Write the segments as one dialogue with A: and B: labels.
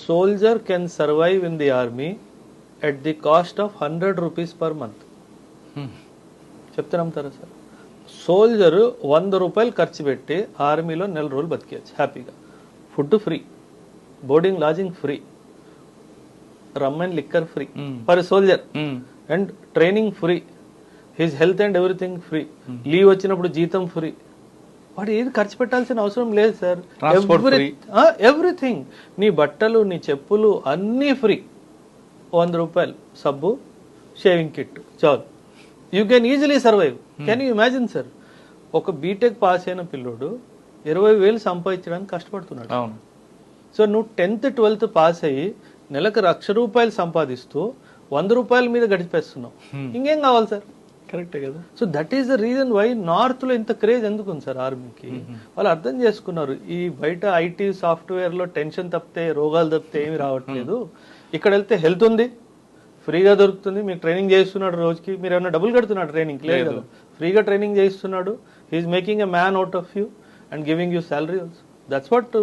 A: soldier can survive in the army at the cost of 100 rupees per month. చెప్తే నమ్ముతారా sir? Soldier 100 రూపాయలు ఖర్చు పెట్టి ఆర్మీలో నెల రోజులు బతికేయచ్చు హ్యాపీగా. Food free, boarding lodging free, rum and liquor free for soldier, and training free, his health and everything free, leave వచ్చినప్పుడు జీతం ఫ్రీ. వాడు ఏది ఖర్చు పెట్టాల్సిన అవసరం లేదు సార్. ఎవ్రీథింగ్, నీ బట్టలు, నీ చెప్పులు అన్నీ ఫ్రీ. 100 రూపాయలు సబ్బు, షేవింగ్ కిట్ చాలు. You can easily survive. Can you imagine sir? ఒక బీటెక్ పాస్ అయిన పిల్లోడు 20,000 సంపాదించడానికి కష్టపడుతున్నాడు. సో నువ్వు 10th 12th పాస్ అయ్యి నెలకు 1,00,000 రూపాయలు సంపాదిస్తూ 100 రూపాయల మీద గడిపేస్తున్నావు. ఇంకేం కావాలి సార్? కరెక్టే కదా. So that is the reason why north లో ఇంత క్రేజ్ ఎందుకు ఉంది సార్ ఆర్మీకి. వాళ్ళు అర్థం చేసుకున్నారు, ఈ బయట ఐటీ సాఫ్ట్వేర్ లో టెన్షన్ తప్పితే, రోగాలు తప్పితే ఏమి రావట్లేదు. ఇక్కడ వెళ్తే హెల్త్ ఉంది, ఫ్రీగా దొరుకుతుంది, మీకు ట్రైనింగ్ చేస్తున్నాడు, రోజుకి మీరు ఏమైనా డబ్బులు కడుతున్నాడు ట్రైనింగ్ లేదు కదా, ఫ్రీగా ట్రైనింగ్ చేస్తున్నాడు. He is making a man out of you and giving you salary also. That's what.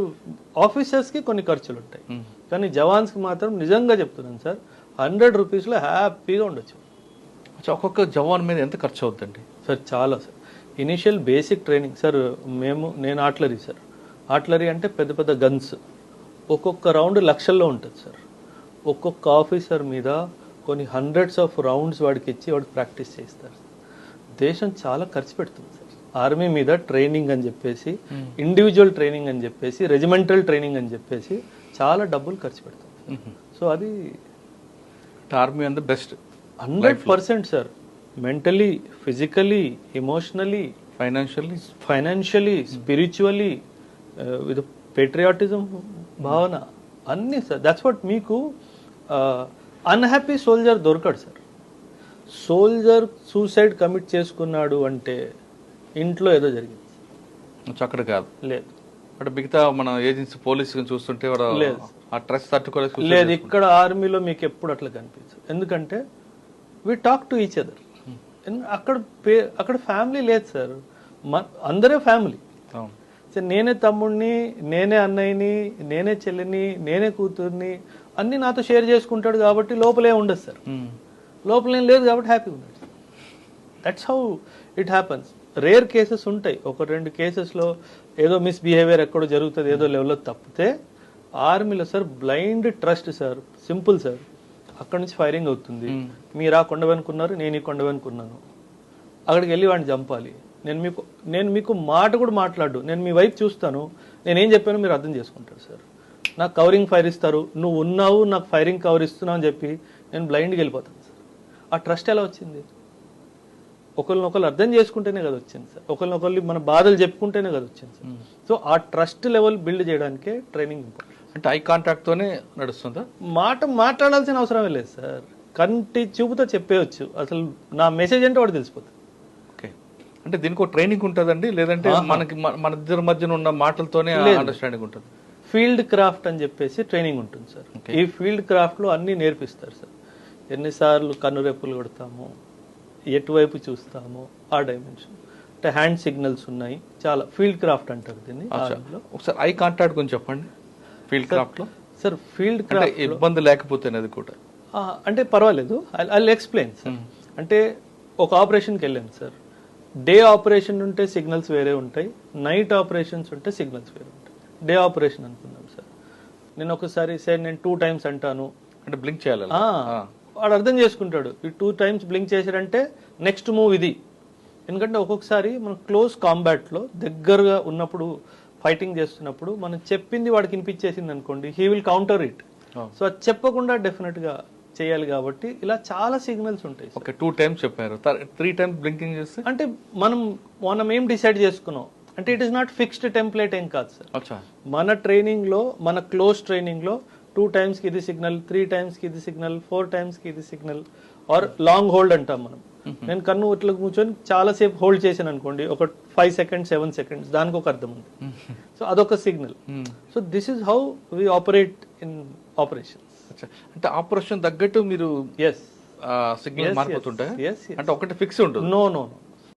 A: Officers కి కొన్ని ఖర్చులు ఉంటాయి, కానీ జవాన్స్ కి మాత్రం నిజంగా చెప్తున్నాను సార్, 100 రూపీస్లో హ్యాపీగా ఉండొచ్చు.
B: ఒక్కొక్క జవాన్ మీద ఎంత ఖర్చు అవుతుందండి
A: సార్? చాలా sir. Initial basic training sir, నేను ఆర్టిలరీ సార్. ఆర్టిలరీ అంటే పెద్ద పెద్ద గన్స్, ఒక్కొక్క రౌండ్ లక్షల్లో ఉంటుంది సార్. ఒక్కొక్క ఆఫీసర్ మీద కొన్ని హండ్రెడ్స్ ఆఫ్ రౌండ్స్ వాడికి ఇచ్చి వాడికి ప్రాక్టీస్ చేస్తారు. దేశం చాలా ఖర్చు పెడుతుంది సార్ ఆర్మీ మీద. ట్రైనింగ్ అని చెప్పేసి, ఇండివిజువల్ ట్రైనింగ్ అని చెప్పేసి, రెజిమెంటల్ ట్రైనింగ్ అని చెప్పేసి చాలా డబ్బులు ఖర్చు పెడుతుంది. సో అది
B: army and best
A: 100% sir. Mentally, physically, emotionally, financially, spiritually, with patriotism భావన అన్నీ సార్. That's what. మీకు అన్హ్యాపీ సోల్జర్ దొరకడు సార్. సోల్జర్ సూసైడ్ కమిట్ చేసుకున్నాడు అంటే ఇంట్లో ఏదో జరిగింది,
B: అక్కడ కాదు.
A: లేదు,
B: అంటే మిగతా మన ఏజెన్సీ పోలీసు చూస్తుంటే
A: లేదు,
B: ఆ ట్రస్ట్ తట్టుకోలేదు.
A: లేదు, ఇక్కడ ఆర్మీలో మీకు ఎప్పుడు అట్లా కనిపించదు. ఎందుకంటే we talk to each other. అక్కడ ఫ్యామిలీ లేదు సార్, అందరే ఫ్యామిలీ. నేనే తమ్ముడిని, నేనే అన్నయ్యని, నేనే చెల్లిని, నేనే కూతుర్ని అన్ని నాతో షేర్ చేసుకుంటాడు కాబట్టి లోపలే ఉండదు సార్. లోపలేం లేదు కాబట్టి హ్యాపీగా ఉన్నాడు. That's how it happens. Rare cases ఉంటాయి, 1-2 కేసెస్లో ఏదో మిస్బిహేవియర్ ఎక్కడో జరుగుతుంది, ఏదో లెవెల్లో తప్పితే. ఆర్మీలో sir blind trust sir. Simple sir. అక్కడ నుంచి ఫైరింగ్ అవుతుంది, మీరు ఆ కొండ వెనుకున్నారు, నేను ఈ కొండ వెనుకున్నాను, అక్కడికి వెళ్ళి వాడిని చంపాలి. నేను మీకు మాట కూడా మాట్లాడు, నేను మీ వైపు చూస్తాను, నేనేం చెప్పానో మీరు అర్థం చేసుకుంటారు సార్. నాకు కవరింగ్ ఫైర్ ఇస్తారు, నువ్వు ఉన్నావు నాకు ఫైరింగ్ కవర్ ఇస్తున్నావు అని చెప్పి నేను బ్లైండ్కి వెళ్ళిపోతాను సార్. ఆ ట్రస్ట్ ఎలా వచ్చింది? ఒకరినొకరు అర్థం చేసుకుంటేనే కదా వచ్చింది సార్. ఒకరినొకరు మన బాధలు చెప్పుకుంటేనే కదా వచ్చింది సార్. సో ఆ ట్రస్ట్ లెవెల్ బిల్డ్ చేయడానికే ట్రైనింగ్ ఇంపార్టెంట్.
B: అంటే ఐ కాంటాక్ట్ తోనే నడుస్తుందా?
A: మాట్లాడాల్సిన అవసరమే లేదు సార్. కంటి చూపుతో చెప్పేయచ్చు, అసలు నా మెసేజ్ అంటే వాడు తెలిసిపోతుంది.
B: ఓకే, అంటే దీనికి ఒక ట్రైనింగ్ ఉంటుందండి, లేదంటే మనకి మన ఇద్దరి మధ్యన ఉన్న మాటలతోనే అండర్స్టాండింగ్ ఉంటుంది?
A: ఫీల్డ్ క్రాఫ్ట్ అని చెప్పేసి ట్రైనింగ్ ఉంటుంది సార్. ఈ ఫీల్డ్ క్రాఫ్ట్ లో అన్ని నేర్పిస్తారు సార్. ఎన్నిసార్లు కన్నురెప్పులు కొడతాము, ఎటువైపు చూస్తాము, ఆ డైమెన్షన్, అంటే హ్యాండ్ సిగ్నల్స్ ఉన్నాయి, చాలా ఫీల్డ్ క్రాఫ్ట్ అంటారు దీన్ని.
B: ఒకసారి ఐ కాంటాక్ట్ గురించి చెప్పండి. ఫీల్డ్ క్రాఫ్ట్ లో
A: సార్, ఫీల్డ్ క్రాఫ్ట్
B: ఇబ్బంది లేకపోతే అది కూడా
A: అంటే పర్వాలేదు, ఐ ఎక్స్ప్లెయిన్ సార్. అంటే ఒక ఆపరేషన్కి వెళ్ళాను సార్. డే ఆపరేషన్ ఉంటే సిగ్నల్స్ వేరే ఉంటాయి, నైట్ ఆపరేషన్స్ ఉంటే సిగ్నల్స్ వేరే ఉంటాయి. డే ఆపరేషన్ అనుకున్నాం సార్. నేను ఒకసారి సార్ నేను 2 times అంటాను,
B: అంటే బ్లింక్ చేయాలి,
A: వాడు అర్థం చేసుకుంటాడు. ఈ 2 times బ్లింక్ చేశాడంటే నెక్స్ట్ మూవ్ ఇది. ఎందుకంటే ఒక్కొక్కసారి మనం క్లోజ్ కాంబాట్లో దగ్గరగా ఉన్నప్పుడు, ఫైటింగ్ చేస్తున్నప్పుడు మనం చెప్పింది వాడికి వినిపించేసింది అనుకోండి, he will counter it. So అది చెప్పకుండా డెఫినెట్ గా చేయాలి. కాబట్టి ఇలా చాలా సిగ్నల్స్ ఉంటాయి.
B: ఓకే, 2 times చెప్పారు, 3 times బ్లింకింగ్ చేస్తే అంటే
A: మనం ఏం డిసైడ్ చేసుకున్నాం అంటే it is not fixed template ఏం కాదు సార్. మన ట్రైనింగ్ లో, మన క్లోజ్ ట్రైనింగ్ లో 2 times కి ఇది సిగ్నల్, 3 times కి ఇది సిగ్నల్, 4 times కి ఇది సిగ్నల్, ఆర్ లాంగ్ హోల్డ్ అంటాం మనం. నేను కన్ను ఇట్లా కూర్చొని చాలా సేపు హోల్డ్ చేశాను అనుకోండి, ఒక 5 seconds 7 seconds, దానికి ఒక అర్థం ఉంది. సో అదొక signal. So this is how we operate in operations.
B: అంటే ఆపరేషన్ తగ్గట్టు మీరు సిగ్నల్ మారిపోతుంటాయి, అంటే ఒకటి ఫిక్స్ ఉంటుంది?
A: నో